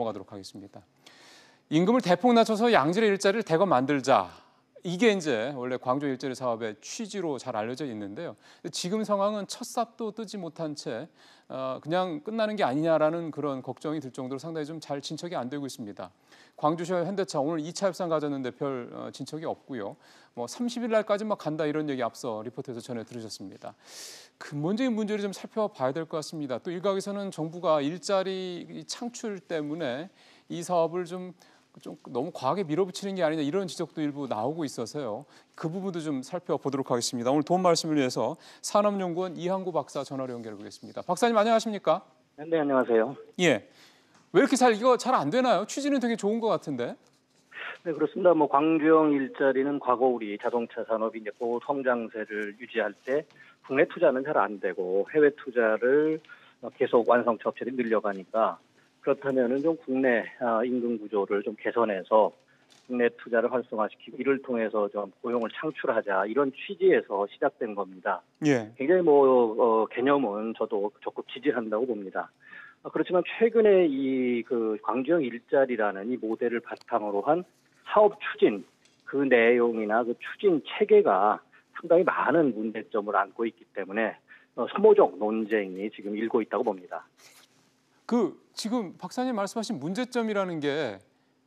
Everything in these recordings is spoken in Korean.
넘어가도록 하겠습니다. 임금을 대폭 낮춰서 양질의 일자리를 대거 만들자. 이게 이제 원래 광주 일자리 사업의 취지로 잘 알려져 있는데요. 지금 상황은 첫 삽도 뜨지 못한 채 그냥 끝나는 게 아니냐라는 그런 걱정이 들 정도로 상당히 좀 잘 진척이 안 되고 있습니다. 광주시와 현대차 오늘 2차 협상 가졌는데 별 진척이 없고요. 뭐 30일 날까지 막 간다 이런 얘기 앞서 리포트에서 전해 들으셨습니다. 근본적인 문제를 좀 살펴봐야 될 것 같습니다. 또 일각에서는 정부가 일자리 창출 때문에 이 사업을 좀 너무 과하게 밀어붙이는 게 아니냐 이런 지적도 일부 나오고 있어서요. 그 부분도 좀 살펴보도록 하겠습니다. 오늘 도움 말씀을 위해서 산업연구원 이항구 박사 전화로 연결해 보겠습니다. 박사님 안녕하십니까? 네, 안녕하세요. 예. 왜 이렇게 이거 잘 안 되나요? 취지는 되게 좋은 것 같은데. 네, 그렇습니다. 광주형 일자리는 과거 우리 자동차 산업이 이제 고성장세를 유지할 때 국내 투자는 잘 안 되고 해외 투자를 계속 완성차 업체들이 늘려가니까 그렇다면은 좀 국내 임금 구조를 좀 개선해서 국내 투자를 활성화시키고 이를 통해서 좀 고용을 창출하자 이런 취지에서 시작된 겁니다. 예. 굉장히 개념은 저도 적극 지지한다고 봅니다. 그렇지만 최근에 이 광주형 일자리라는 이 모델을 바탕으로 한 사업 추진 그 내용이나 그 추진 체계가 상당히 많은 문제점을 안고 있기 때문에 소모적 논쟁이 지금 일고 있다고 봅니다. 지금 박사님 말씀하신 문제점이라는 게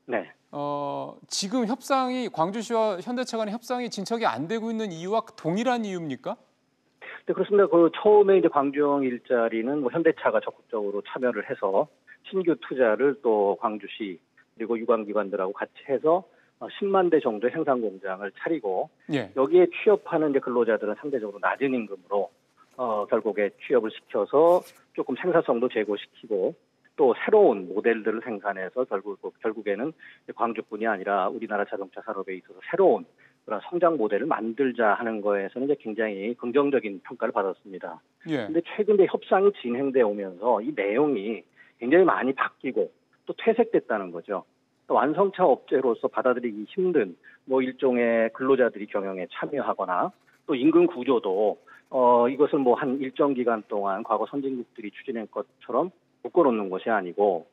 네. 지금 광주시와 현대차 간의 협상이 진척이 안 되고 있는 이유와 동일한 이유입니까? 네, 그렇습니다. 처음에 이제 광주형 일자리는 현대차가 적극적으로 참여를 해서 신규 투자를 또 광주시 그리고 유관기관들하고 같이 해서 10만 대 정도의 생산 공장을 차리고 예. 여기에 취업하는 이제 근로자들은 상대적으로 낮은 임금으로 결국에 취업을 시켜서 조금 생산성도 제고시키고 또 새로운 모델들을 생산해서 결국에는 광주뿐이 아니라 우리나라 자동차 산업에 있어서 새로운 그런 성장 모델을 만들자 하는 거에서는 이제 굉장히 긍정적인 평가를 받았습니다. 그런데 최근에 협상이 진행돼 오면서 이 내용이 굉장히 많이 바뀌고 또 퇴색됐다는 거죠. 또 완성차 업체로서 받아들이기 힘든 일종의 근로자들이 경영에 참여하거나 또 임금 구조도 이것을 한 일정 기간 동안 과거 선진국들이 추진한 것처럼 묶어놓는 것이 아니고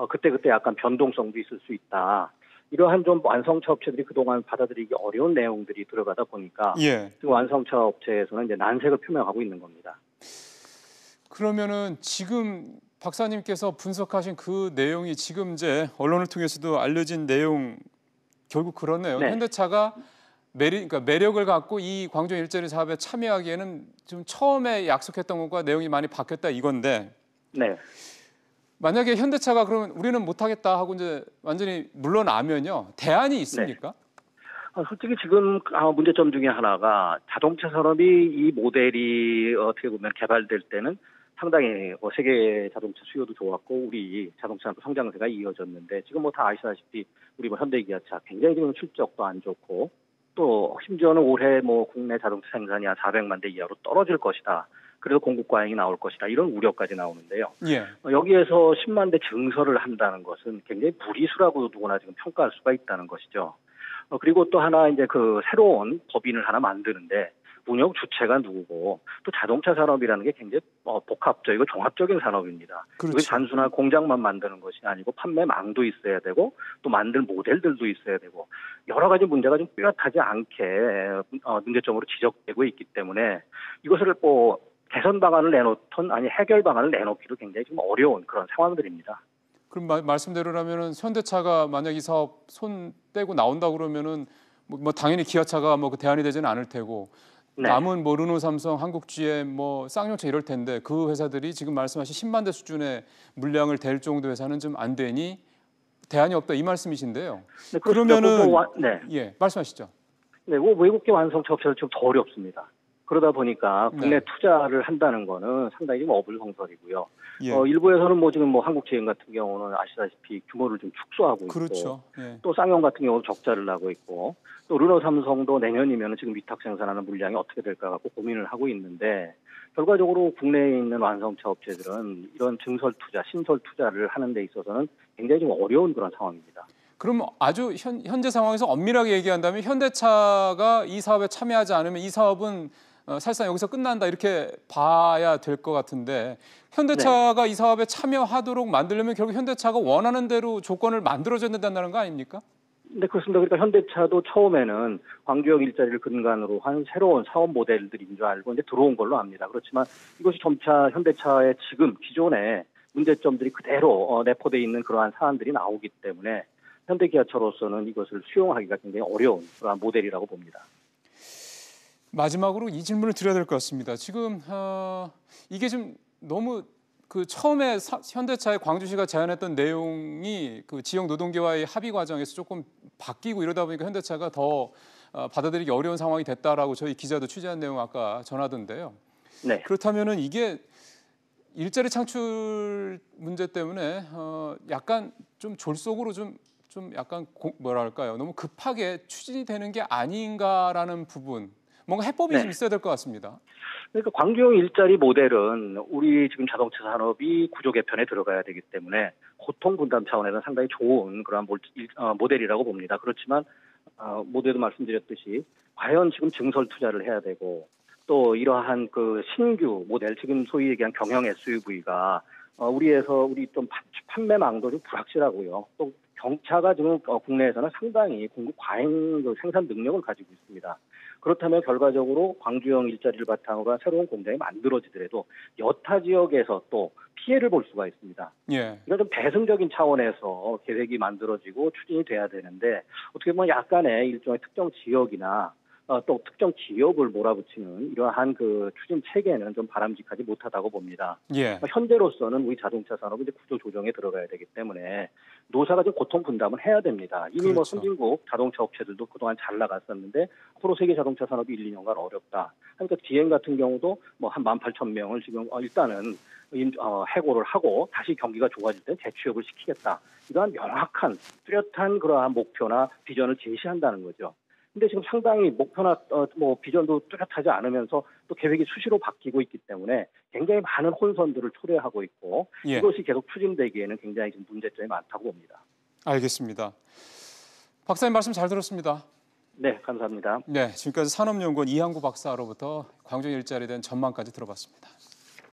그때그때 약간 변동성도 있을 수 있다. 이러한 좀 완성차 업체들이 그동안 받아들이기 어려운 내용들이 들어가다 보니까 지금 완성차 업체에서는 이제 난색을 표명하고 있는 겁니다. 그러면은 지금 박사님께서 분석하신 그 내용이 지금 이제 언론을 통해서도 알려진 내용 결국 그렇네요. 네. 현대차가 매력을 갖고 이 광주 일자리 사업에 참여하기에는 좀 처음에 약속했던 것과 내용이 많이 바뀌었다 이건데. 네. 만약에 현대차가 그러면 우리는 못하겠다 하고 이제 완전히 물러나면요 대안이 있습니까? 네. 솔직히 지금 문제점 중에 하나가 자동차 산업이 이 모델이 어떻게 보면 개발될 때는 상당히 세계 자동차 수요도 좋았고 우리 자동차 성장세가 이어졌는데 지금 다 아시다시피 우리 현대기아차 굉장히 지금 실적도 안 좋고 또 심지어는 올해 국내 자동차 생산이 한 400만 대 이하로 떨어질 것이다. 그래서 공급 과잉이 나올 것이다. 이런 우려까지 나오는데요. 예. 여기에서 10만 대 증설을 한다는 것은 굉장히 무리수라고 누구나 지금 평가할 수가 있다는 것이죠. 그리고 또 하나 이제 새로운 법인을 하나 만드는데 운영 주체가 누구고 또 자동차 산업이라는 게 굉장히 복합적이고 종합적인 산업입니다. 그렇죠. 이게 단순한 공장만 만드는 것이 아니고 판매망도 있어야 되고 또 만들 모델들도 있어야 되고 여러 가지 문제가 좀 뚜렷하지 않게 문제점으로 지적되고 있기 때문에 이것을 개선 방안을 내놓던 아니 해결 방안을 내놓기도 굉장히 좀 어려운 그런 상황들입니다. 그럼 말씀대로라면은 현대차가 만약 이 사업 손 떼고 나온다 그러면은 당연히 기아차가 그 대안이 되지는 않을 테고 네. 남은 르노, 삼성, 한국 GM, 쌍용차 이럴 텐데 그 회사들이 지금 말씀하신 10만 대 수준의 물량을 댈 정도 회사는 좀 안 되니 대안이 없다 이 말씀이신데요. 네, 그러면은 네. 예 말씀하시죠. 네, 외국계 완성차 업체는 좀 더 어렵습니다. 그러다 보니까 국내 투자를 한다는 거는 상당히 좀 어불성설이고요. 예. 일부에서는 지금 한국 GM 같은 경우는 아시다시피 규모를 좀 축소하고 있고, 그렇죠. 예. 또 쌍용 같은 경우 적자를 나고 있고, 또 르노 삼성도 내년이면 지금 위탁 생산하는 물량이 어떻게 될까 갖고 고민을 하고 있는데 결과적으로 국내에 있는 완성차 업체들은 이런 증설 투자, 신설 투자를 하는 데 있어서는 굉장히 좀 어려운 그런 상황입니다. 그럼 아주 현재 상황에서 엄밀하게 얘기한다면 현대차가 이 사업에 참여하지 않으면 이 사업은 사실상 여기서 끝난다 이렇게 봐야 될 것 같은데 현대차가 이 사업에 참여하도록 만들려면 결국 현대차가 원하는 대로 조건을 만들어줘야 된다는 거 아닙니까? 네, 그렇습니다. 그러니까 현대차도 처음에는 광주역 일자리를 근간으로 한 새로운 사업 모델들인 줄 알고 이제 들어온 걸로 압니다. 그렇지만 이것이 점차 현대차의 지금 기존의 문제점들이 그대로 내포되어 있는 그러한 사안들이 나오기 때문에 현대기아차로서는 이것을 수용하기가 굉장히 어려운 그러한 모델이라고 봅니다. 마지막으로 이 질문을 드려야 될 것 같습니다. 지금 이게 좀 너무 그 처음에 현대차의 광주시가 제안했던 내용이 그 지역 노동계와의 합의 과정에서 조금 바뀌고 이러다 보니까 현대차가 더 받아들이기 어려운 상황이 됐다라고 저희 기자도 취재한 내용 아까 전하던데요. 네. 그렇다면은 이게 일자리 창출 문제 때문에 약간 좀 졸속으로 좀 약간 뭐랄까요? 너무 급하게 추진이 되는 게 아닌가라는 부분. 뭔가 해법이 네. 좀 있어야 될 것 같습니다. 그러니까 광주형 일자리 모델은 우리 지금 자동차 산업이 구조 개편에 들어가야 되기 때문에 고통 분담 차원에서는 상당히 좋은 그런 모델이라고 봅니다. 그렇지만 모두에도 말씀드렸듯이 과연 지금 증설 투자를 해야 되고 또 이러한 그 신규 모델 지금 소위 얘기한 경영 SUV가 우리 좀 판매망도 좀 불확실하고요. 또 경차가 지금 국내에서는 상당히 공급 과잉 생산 능력을 가지고 있습니다. 그렇다면 결과적으로 광주형 일자리를 바탕으로 한 새로운 공장이 만들어지더라도 여타 지역에서 또 피해를 볼 수가 있습니다. 예. 이런 좀 대승적인 차원에서 계획이 만들어지고 추진이 돼야 되는데 어떻게 보면 약간의 일종의 특정 지역이나 또 특정 기업을 몰아붙이는 이러한 그 추진 체계는 좀 바람직하지 못하다고 봅니다. 예. 현재로서는 우리 자동차 산업은 이제 구조 조정에 들어가야 되기 때문에 노사가 좀 고통 분담을 해야 됩니다. 이미 뭐 그렇죠. 선진국 자동차 업체들도 그동안 잘 나갔었는데 앞으로 세계 자동차 산업이 1, 2년간 어렵다. 그러니까 GM 같은 경우도 뭐 한 18,000명을 지금 일단은 해고를 하고 다시 경기가 좋아질 때 재취업을 시키겠다. 이러한 명확한 뚜렷한 그러한 목표나 비전을 제시한다는 거죠. 근데 지금 상당히 목표나 비전도 뚜렷하지 않으면서 또 계획이 수시로 바뀌고 있기 때문에 굉장히 많은 혼선들을 초래하고 있고 예. 이것이 계속 추진되기에는 굉장히 좀 문제점이 많다고 봅니다. 알겠습니다. 박사님 말씀 잘 들었습니다. 네, 감사합니다. 네, 지금까지 산업연구원 이항구 박사로부터 광주 일자리에 대한 전망까지 들어봤습니다.